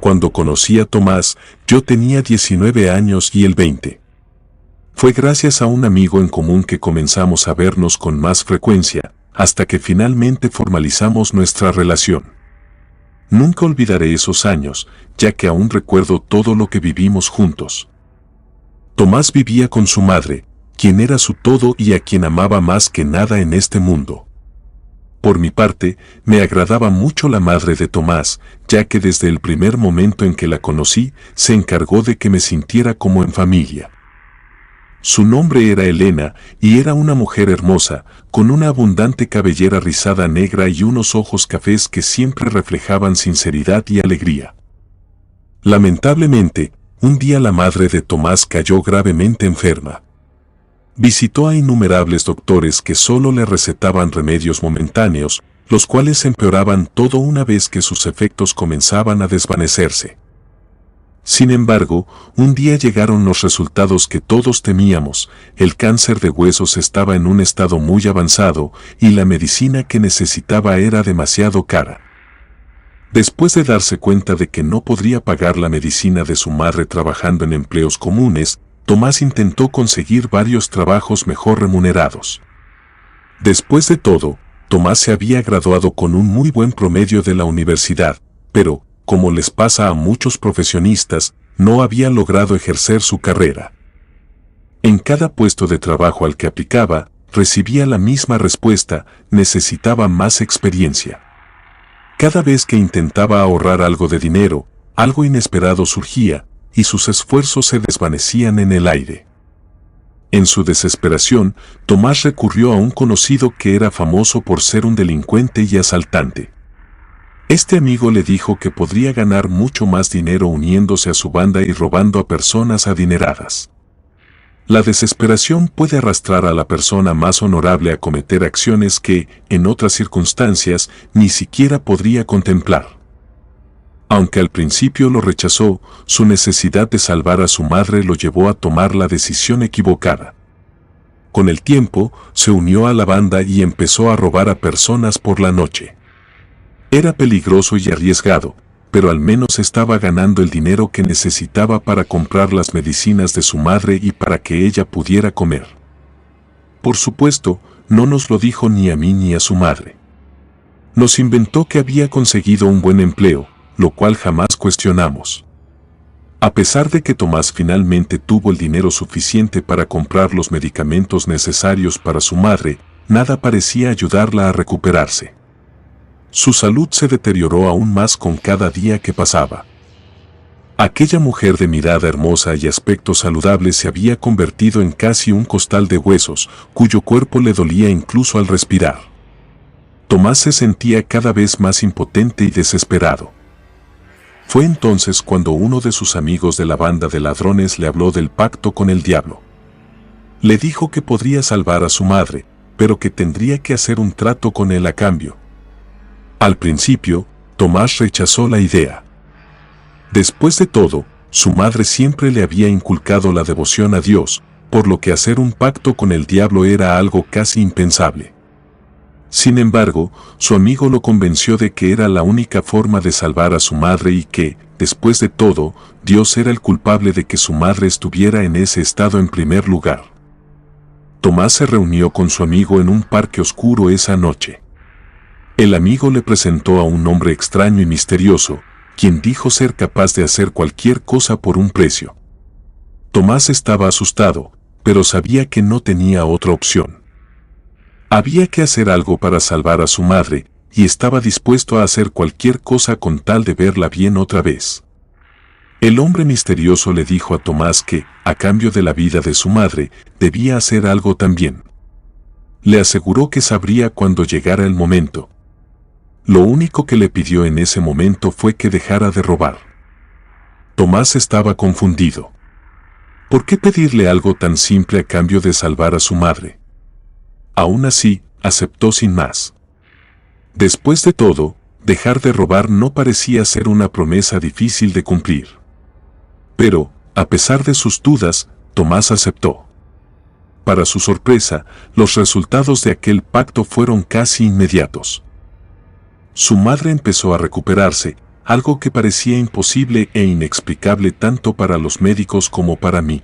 Cuando conocí a Tomás, yo tenía 19 años y él 20. Fue gracias a un amigo en común que comenzamos a vernos con más frecuencia, hasta que finalmente formalizamos nuestra relación. Nunca olvidaré esos años, ya que aún recuerdo todo lo que vivimos juntos. Tomás vivía con su madre, quien era su todo y a quien amaba más que nada en este mundo. Por mi parte, me agradaba mucho la madre de Tomás, ya que desde el primer momento en que la conocí, se encargó de que me sintiera como en familia. Su nombre era Elena, y era una mujer hermosa, con una abundante cabellera rizada negra y unos ojos cafés que siempre reflejaban sinceridad y alegría. Lamentablemente, un día la madre de Tomás cayó gravemente enferma. Visitó a innumerables doctores que solo le recetaban remedios momentáneos, los cuales empeoraban todo una vez que sus efectos comenzaban a desvanecerse. Sin embargo, un día llegaron los resultados que todos temíamos: el cáncer de huesos estaba en un estado muy avanzado y la medicina que necesitaba era demasiado cara. Después de darse cuenta de que no podría pagar la medicina de su madre trabajando en empleos comunes, Tomás intentó conseguir varios trabajos mejor remunerados. Después de todo, Tomás se había graduado con un muy buen promedio de la universidad, pero, como les pasa a muchos profesionistas, no había logrado ejercer su carrera. En cada puesto de trabajo al que aplicaba, recibía la misma respuesta: necesitaba más experiencia. Cada vez que intentaba ahorrar algo de dinero, algo inesperado surgía, y sus esfuerzos se desvanecían en el aire. En su desesperación, Tomás recurrió a un conocido que era famoso por ser un delincuente y asaltante. Este amigo le dijo que podría ganar mucho más dinero uniéndose a su banda y robando a personas adineradas. La desesperación puede arrastrar a la persona más honorable a cometer acciones que, en otras circunstancias, ni siquiera podría contemplar. Aunque al principio lo rechazó, su necesidad de salvar a su madre lo llevó a tomar la decisión equivocada. Con el tiempo, se unió a la banda y empezó a robar a personas por la noche. Era peligroso y arriesgado, pero al menos estaba ganando el dinero que necesitaba para comprar las medicinas de su madre y para que ella pudiera comer. Por supuesto, no nos lo dijo ni a mí ni a su madre. Nos inventó que había conseguido un buen empleo, lo cual jamás cuestionamos. A pesar de que Tomás finalmente tuvo el dinero suficiente para comprar los medicamentos necesarios para su madre, nada parecía ayudarla a recuperarse. Su salud se deterioró aún más con cada día que pasaba. Aquella mujer de mirada hermosa y aspecto saludable se había convertido en casi un costal de huesos, cuyo cuerpo le dolía incluso al respirar. Tomás se sentía cada vez más impotente y desesperado. Fue entonces cuando uno de sus amigos de la banda de ladrones le habló del pacto con el diablo. Le dijo que podría salvar a su madre, pero que tendría que hacer un trato con él a cambio. Al principio, Tomás rechazó la idea. Después de todo, su madre siempre le había inculcado la devoción a Dios, por lo que hacer un pacto con el diablo era algo casi impensable. Sin embargo, su amigo lo convenció de que era la única forma de salvar a su madre y que, después de todo, Dios era el culpable de que su madre estuviera en ese estado en primer lugar. Tomás se reunió con su amigo en un parque oscuro esa noche. El amigo le presentó a un hombre extraño y misterioso, quien dijo ser capaz de hacer cualquier cosa por un precio. Tomás estaba asustado, pero sabía que no tenía otra opción. Había que hacer algo para salvar a su madre, y estaba dispuesto a hacer cualquier cosa con tal de verla bien otra vez. El hombre misterioso le dijo a Tomás que, a cambio de la vida de su madre, debía hacer algo también. Le aseguró que sabría cuando llegara el momento. Lo único que le pidió en ese momento fue que dejara de robar. Tomás estaba confundido. ¿Por qué pedirle algo tan simple a cambio de salvar a su madre? Aún así, aceptó sin más. Después de todo, dejar de robar no parecía ser una promesa difícil de cumplir. Pero, a pesar de sus dudas, Tomás aceptó. Para su sorpresa, los resultados de aquel pacto fueron casi inmediatos. Su madre empezó a recuperarse, algo que parecía imposible e inexplicable tanto para los médicos como para mí.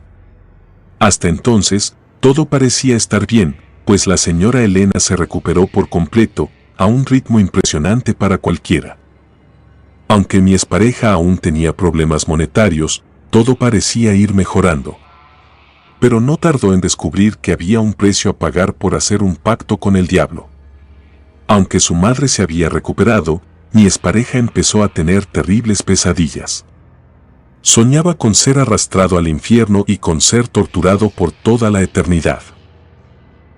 Hasta entonces, todo parecía estar bien, pues la señora Elena se recuperó por completo, a un ritmo impresionante para cualquiera. Aunque mi expareja aún tenía problemas monetarios, todo parecía ir mejorando. Pero no tardó en descubrir que había un precio a pagar por hacer un pacto con el diablo. Aunque su madre se había recuperado, mi expareja empezó a tener terribles pesadillas. Soñaba con ser arrastrado al infierno y con ser torturado por toda la eternidad.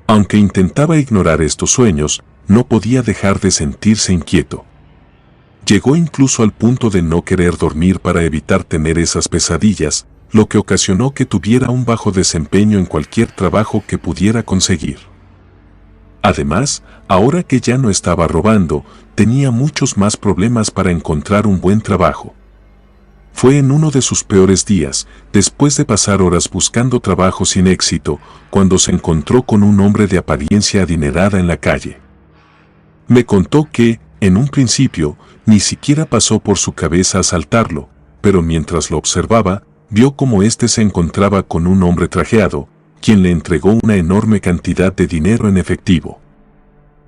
Aunque intentaba ignorar estos sueños, no podía dejar de sentirse inquieto. Llegó incluso al punto de no querer dormir para evitar tener esas pesadillas, lo que ocasionó que tuviera un bajo desempeño en cualquier trabajo que pudiera conseguir. Además, ahora que ya no estaba robando, tenía muchos más problemas para encontrar un buen trabajo. Fue en uno de sus peores días, después de pasar horas buscando trabajo sin éxito, cuando se encontró con un hombre de apariencia adinerada en la calle. Me contó que, en un principio, ni siquiera pasó por su cabeza asaltarlo, pero mientras lo observaba, vio cómo éste se encontraba con un hombre trajeado, quien le entregó una enorme cantidad de dinero en efectivo.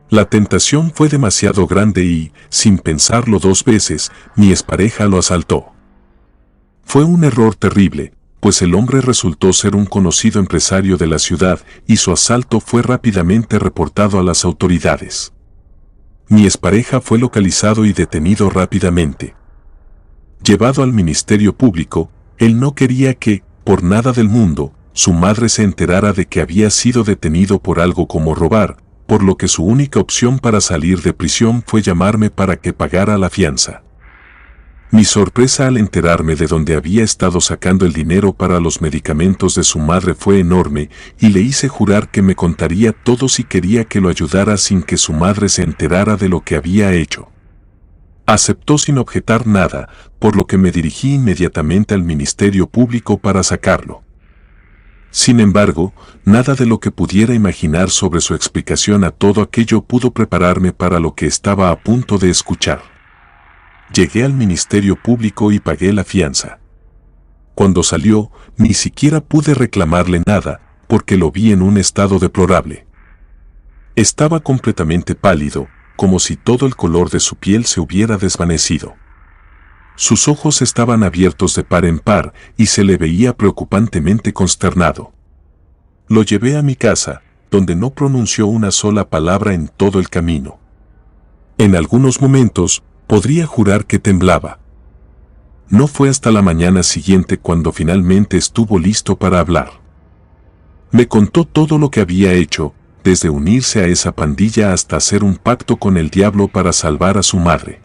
La tentación fue demasiado grande y, sin pensarlo dos veces, mi expareja lo asaltó. Fue un error terrible, pues el hombre resultó ser un conocido empresario de la ciudad y su asalto fue rápidamente reportado a las autoridades. Mi expareja fue localizado y detenido rápidamente. Llevado al Ministerio Público, él no quería que, por nada del mundo, su madre se enterara de que había sido detenido por algo como robar, por lo que su única opción para salir de prisión fue llamarme para que pagara la fianza. Mi sorpresa al enterarme de dónde había estado sacando el dinero para los medicamentos de su madre fue enorme y le hice jurar que me contaría todo si quería que lo ayudara sin que su madre se enterara de lo que había hecho. Aceptó sin objetar nada, por lo que me dirigí inmediatamente al Ministerio Público para sacarlo. Sin embargo, nada de lo que pudiera imaginar sobre su explicación a todo aquello pudo prepararme para lo que estaba a punto de escuchar. Llegué al Ministerio Público y pagué la fianza. Cuando salió, ni siquiera pude reclamarle nada, porque lo vi en un estado deplorable. Estaba completamente pálido, como si todo el color de su piel se hubiera desvanecido. Sus ojos estaban abiertos de par en par y se le veía preocupantemente consternado. Lo llevé a mi casa, donde no pronunció una sola palabra en todo el camino. En algunos momentos, podría jurar que temblaba. No fue hasta la mañana siguiente cuando finalmente estuvo listo para hablar. Me contó todo lo que había hecho, desde unirse a esa pandilla hasta hacer un pacto con el diablo para salvar a su madre.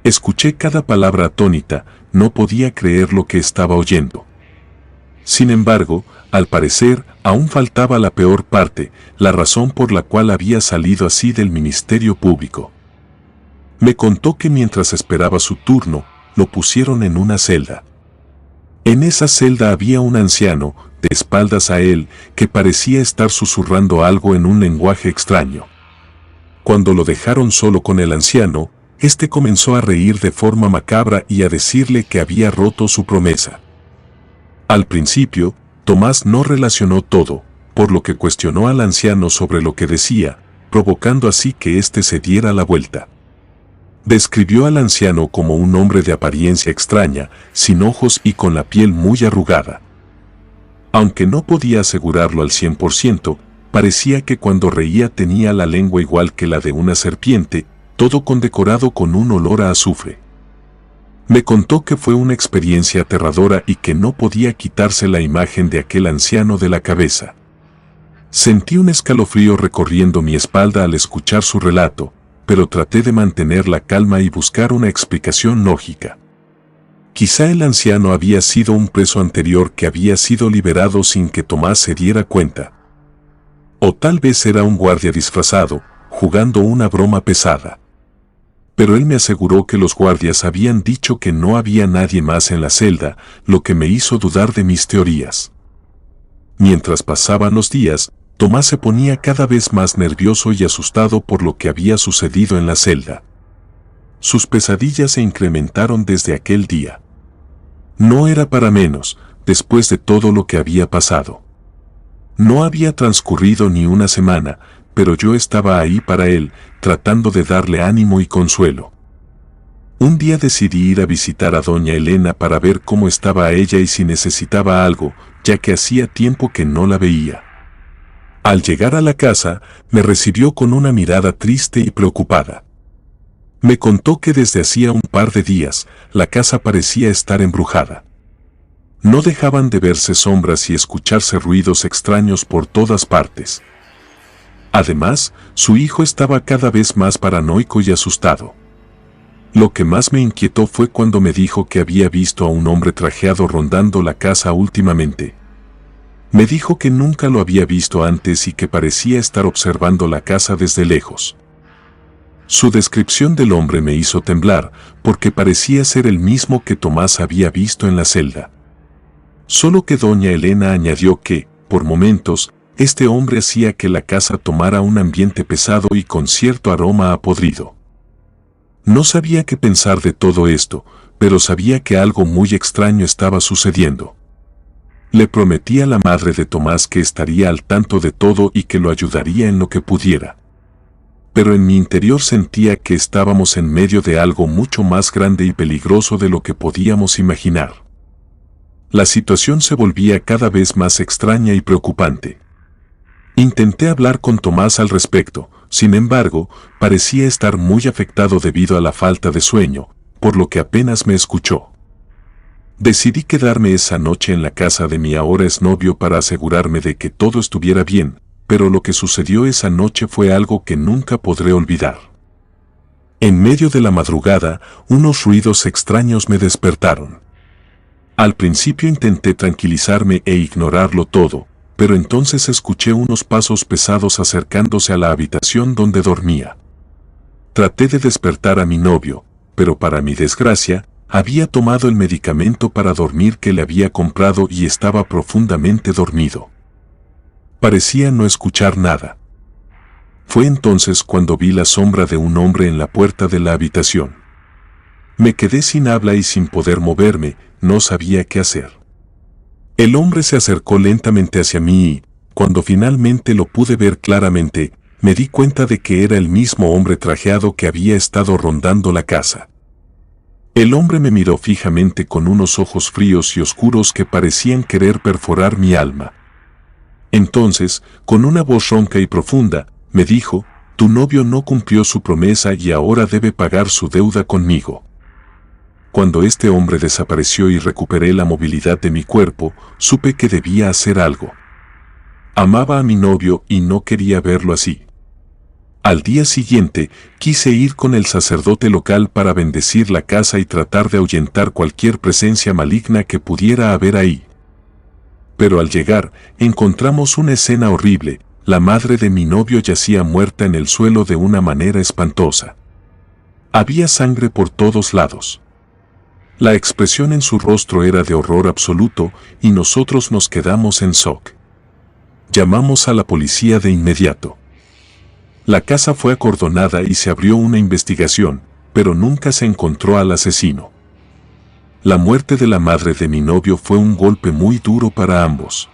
Escuché cada palabra atónita, no podía creer lo que estaba oyendo. Sin embargo, al parecer, aún faltaba la peor parte, la razón por la cual había salido así del Ministerio Público. Me contó que mientras esperaba su turno, lo pusieron en una celda. En esa celda había un anciano, de espaldas a él, que parecía estar susurrando algo en un lenguaje extraño. Cuando lo dejaron solo con el anciano, este comenzó a reír de forma macabra y a decirle que había roto su promesa. Al principio, Tomás no relacionó todo, por lo que cuestionó al anciano sobre lo que decía, provocando así que éste se diera la vuelta. Describió al anciano como un hombre de apariencia extraña, sin ojos y con la piel muy arrugada. Aunque no podía asegurarlo al 100%, parecía que cuando reía tenía la lengua igual que la de una serpiente, todo condecorado con un olor a azufre. Me contó que fue una experiencia aterradora y que no podía quitarse la imagen de aquel anciano de la cabeza. Sentí un escalofrío recorriendo mi espalda al escuchar su relato, pero traté de mantener la calma y buscar una explicación lógica. Quizá el anciano había sido un preso anterior que había sido liberado sin que Tomás se diera cuenta. O tal vez era un guardia disfrazado, jugando una broma pesada. Pero él me aseguró que los guardias habían dicho que no había nadie más en la celda, lo que me hizo dudar de mis teorías. Mientras pasaban los días, Tomás se ponía cada vez más nervioso y asustado por lo que había sucedido en la celda. sus pesadillas se incrementaron desde aquel día. No era para menos, después de todo lo que había pasado. No había transcurrido ni una semana, pero yo estaba ahí para él, tratando de darle ánimo y consuelo. Un día decidí ir a visitar a doña Elena para ver cómo estaba ella y si necesitaba algo, ya que hacía tiempo que no la veía. Al llegar a la casa, me recibió con una mirada triste y preocupada. Me contó que desde hacía un par de días, la casa parecía estar embrujada. No dejaban de verse sombras y escucharse ruidos extraños por todas partes. Además, su hijo estaba cada vez más paranoico y asustado. Lo que más me inquietó fue cuando me dijo que había visto a un hombre trajeado rondando la casa últimamente. Me dijo que nunca lo había visto antes y que parecía estar observando la casa desde lejos. Su descripción del hombre me hizo temblar, porque parecía ser el mismo que Tomás había visto en la celda. Solo que doña Elena añadió que, por momentos, este hombre hacía que la casa tomara un ambiente pesado y con cierto aroma a podrido. No sabía qué pensar de todo esto, pero sabía que algo muy extraño estaba sucediendo. Le prometí a la madre de Tomás que estaría al tanto de todo y que lo ayudaría en lo que pudiera. Pero en mi interior sentía que estábamos en medio de algo mucho más grande y peligroso de lo que podíamos imaginar. La situación se volvía cada vez más extraña y preocupante. Intenté hablar con Tomás al respecto, sin embargo, parecía estar muy afectado debido a la falta de sueño, por lo que apenas me escuchó. Decidí quedarme esa noche en la casa de mi ahora exnovio para asegurarme de que todo estuviera bien, pero lo que sucedió esa noche fue algo que nunca podré olvidar. En medio de la madrugada, unos ruidos extraños me despertaron. Al principio intenté tranquilizarme e ignorarlo todo, pero entonces escuché unos pasos pesados acercándose a la habitación donde dormía. Traté de despertar a mi novio, pero para mi desgracia, había tomado el medicamento para dormir que le había comprado y estaba profundamente dormido. Parecía no escuchar nada. Fue entonces cuando vi la sombra de un hombre en la puerta de la habitación. Me quedé sin habla y sin poder moverme, no sabía qué hacer. El hombre se acercó lentamente hacia mí y, cuando finalmente lo pude ver claramente, me di cuenta de que era el mismo hombre trajeado que había estado rondando la casa. El hombre me miró fijamente con unos ojos fríos y oscuros que parecían querer perforar mi alma. Entonces, con una voz ronca y profunda, me dijo: «Tu novio no cumplió su promesa y ahora debe pagar su deuda conmigo». Cuando este hombre desapareció y recuperé la movilidad de mi cuerpo, supe que debía hacer algo. Amaba a mi novio y no quería verlo así. Al día siguiente, quise ir con el sacerdote local para bendecir la casa y tratar de ahuyentar cualquier presencia maligna que pudiera haber ahí. Pero al llegar, encontramos una escena horrible. La madre de mi novio yacía muerta en el suelo de una manera espantosa. Había sangre por todos lados. La expresión en su rostro era de horror absoluto y nosotros nos quedamos en shock. Llamamos a la policía de inmediato. La casa fue acordonada y se abrió una investigación, pero nunca se encontró al asesino. La muerte de la madre de mi novio fue un golpe muy duro para ambos.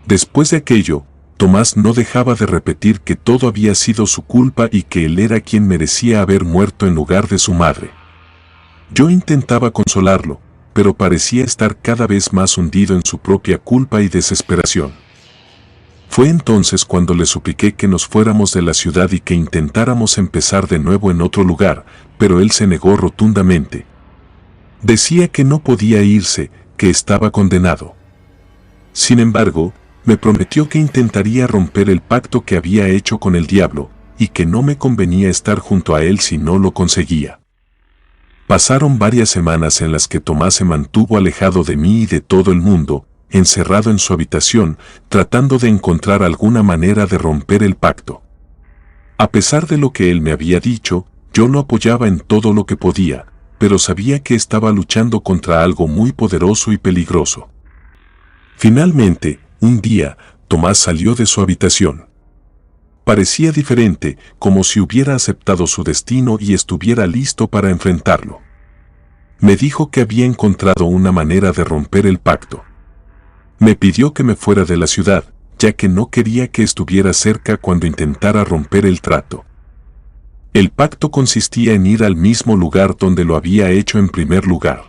Después de aquello, Tomás no dejaba de repetir que todo había sido su culpa y que él era quien merecía haber muerto en lugar de su madre. Yo intentaba consolarlo, pero parecía estar cada vez más hundido en su propia culpa y desesperación. Fue entonces cuando le supliqué que nos fuéramos de la ciudad y que intentáramos empezar de nuevo en otro lugar, pero él se negó rotundamente. Decía que no podía irse, que estaba condenado. Sin embargo, me prometió que intentaría romper el pacto que había hecho con el diablo, y que no me convenía estar junto a él si no lo conseguía. Pasaron varias semanas en las que Tomás se mantuvo alejado de mí y de todo el mundo, encerrado en su habitación, tratando de encontrar alguna manera de romper el pacto. A pesar de lo que él me había dicho, yo lo apoyaba en todo lo que podía, pero sabía que estaba luchando contra algo muy poderoso y peligroso. Finalmente, un día, Tomás salió de su habitación. Parecía diferente, como si hubiera aceptado su destino y estuviera listo para enfrentarlo. Me dijo que había encontrado una manera de romper el pacto. Me pidió que me fuera de la ciudad, ya que no quería que estuviera cerca cuando intentara romper el trato. El pacto consistía en ir al mismo lugar donde lo había hecho en primer lugar.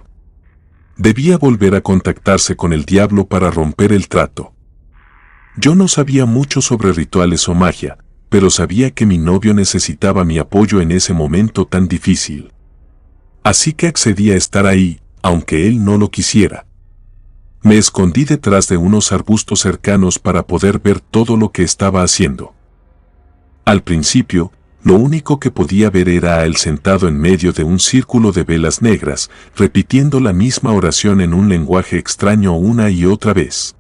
Debía volver a contactarse con el diablo para romper el trato. Yo no sabía mucho sobre rituales o magia, pero sabía que mi novio necesitaba mi apoyo en ese momento tan difícil. Así que accedí a estar ahí, aunque él no lo quisiera. Me escondí detrás de unos arbustos cercanos para poder ver todo lo que estaba haciendo. Al principio, lo único que podía ver era a él sentado en medio de un círculo de velas negras, repitiendo la misma oración en un lenguaje extraño una y otra vez.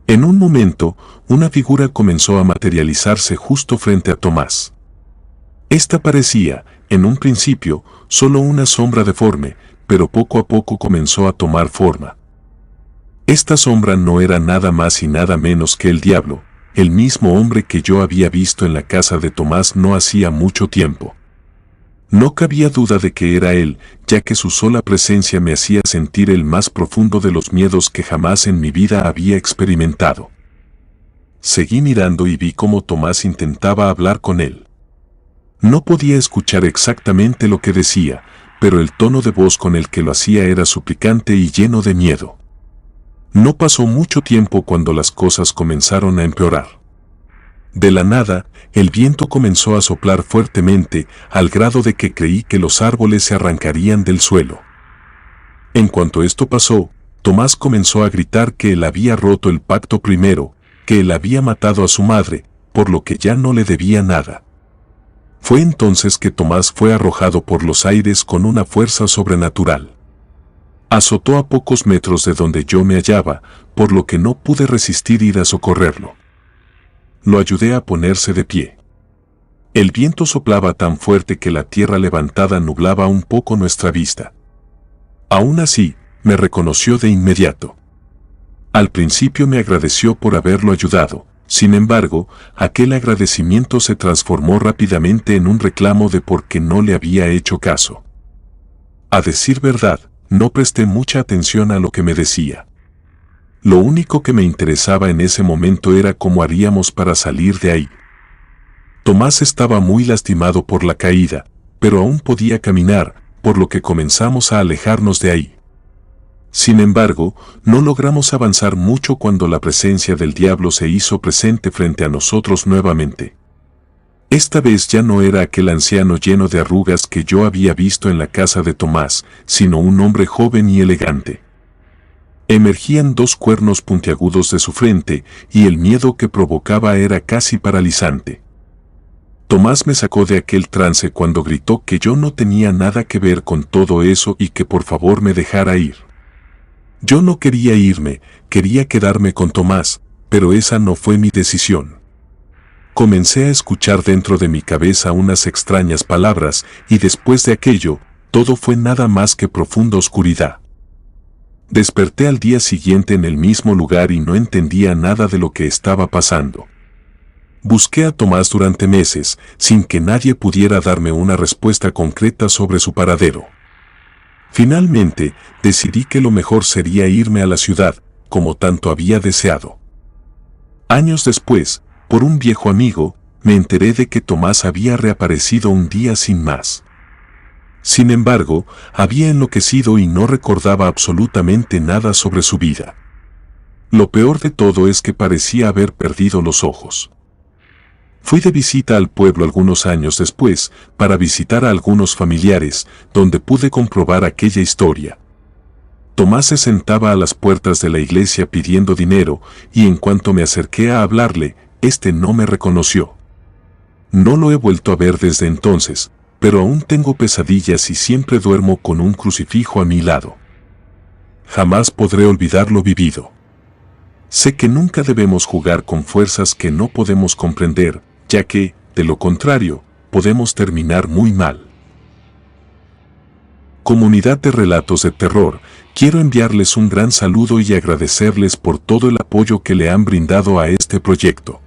En un momento, una figura comenzó a materializarse justo frente a Tomás. Esta parecía, en un principio, solo una sombra deforme, pero poco a poco comenzó a tomar forma. Esta sombra no era nada más y nada menos que el diablo, el mismo hombre que yo había visto en la casa de Tomás no hacía mucho tiempo. No cabía duda de que era él, ya que su sola presencia me hacía sentir el más profundo de los miedos que jamás en mi vida había experimentado. Seguí mirando y vi cómo Tomás intentaba hablar con él. No podía escuchar exactamente lo que decía, pero el tono de voz con el que lo hacía era suplicante y lleno de miedo. No pasó mucho tiempo cuando las cosas comenzaron a empeorar. De la nada, el viento comenzó a soplar fuertemente, al grado de que creí que los árboles se arrancarían del suelo. En cuanto esto pasó, Tomás comenzó a gritar que él había roto el pacto primero, que él había matado a su madre, por lo que ya no le debía nada. Fue entonces que Tomás fue arrojado por los aires con una fuerza sobrenatural. Azotó a pocos metros de donde yo me hallaba, por lo que no pude resistir ir a socorrerlo. Lo ayudé a ponerse de pie. El viento soplaba tan fuerte que la tierra levantada nublaba un poco nuestra vista. Aún así, me reconoció de inmediato. Al principio me agradeció por haberlo ayudado, sin embargo, aquel agradecimiento se transformó rápidamente en un reclamo de por qué no le había hecho caso. A decir verdad, no presté mucha atención a lo que me decía. Lo único que me interesaba en ese momento era cómo haríamos para salir de ahí. Tomás estaba muy lastimado por la caída, pero aún podía caminar, por lo que comenzamos a alejarnos de ahí. Sin embargo, no logramos avanzar mucho cuando la presencia del diablo se hizo presente frente a nosotros nuevamente. Esta vez ya no era aquel anciano lleno de arrugas que yo había visto en la casa de Tomás, sino un hombre joven y elegante. Emergían dos cuernos puntiagudos de su frente, y el miedo que provocaba era casi paralizante. Tomás me sacó de aquel trance cuando gritó que yo no tenía nada que ver con todo eso y que por favor me dejara ir. Yo no quería irme, quería quedarme con Tomás, pero esa no fue mi decisión. Comencé a escuchar dentro de mi cabeza unas extrañas palabras, y después de aquello, todo fue nada más que profunda oscuridad. Desperté al día siguiente en el mismo lugar y no entendía nada de lo que estaba pasando. Busqué a Tomás durante meses, sin que nadie pudiera darme una respuesta concreta sobre su paradero. Finalmente, decidí que lo mejor sería irme a la ciudad, como tanto había deseado. Años después, por un viejo amigo, me enteré de que Tomás había reaparecido un día sin más. Sin embargo, había enloquecido y no recordaba absolutamente nada sobre su vida. Lo peor de todo es que parecía haber perdido los ojos. Fui de visita al pueblo algunos años después, para visitar a algunos familiares, donde pude comprobar aquella historia. Tomás se sentaba a las puertas de la iglesia pidiendo dinero, y en cuanto me acerqué a hablarle, éste no me reconoció. No lo he vuelto a ver desde entonces, pero aún tengo pesadillas y siempre duermo con un crucifijo a mi lado. Jamás podré olvidar lo vivido. Sé que nunca debemos jugar con fuerzas que no podemos comprender, ya que, de lo contrario, podemos terminar muy mal. Comunidad de Relatos de Terror, quiero enviarles un gran saludo y agradecerles por todo el apoyo que le han brindado a este proyecto.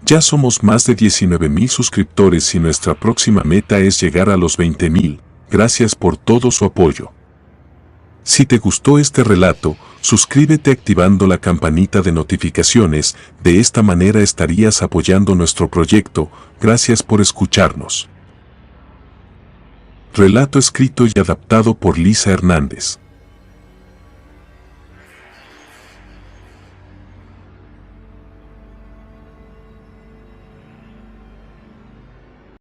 Ya somos más de 19.000 suscriptores y nuestra próxima meta es llegar a los 20.000. Gracias por todo su apoyo. Si te gustó este relato, suscríbete activando la campanita de notificaciones, de esta manera estarías apoyando nuestro proyecto. Gracias por escucharnos. Relato escrito y adaptado por Lisa Hernández.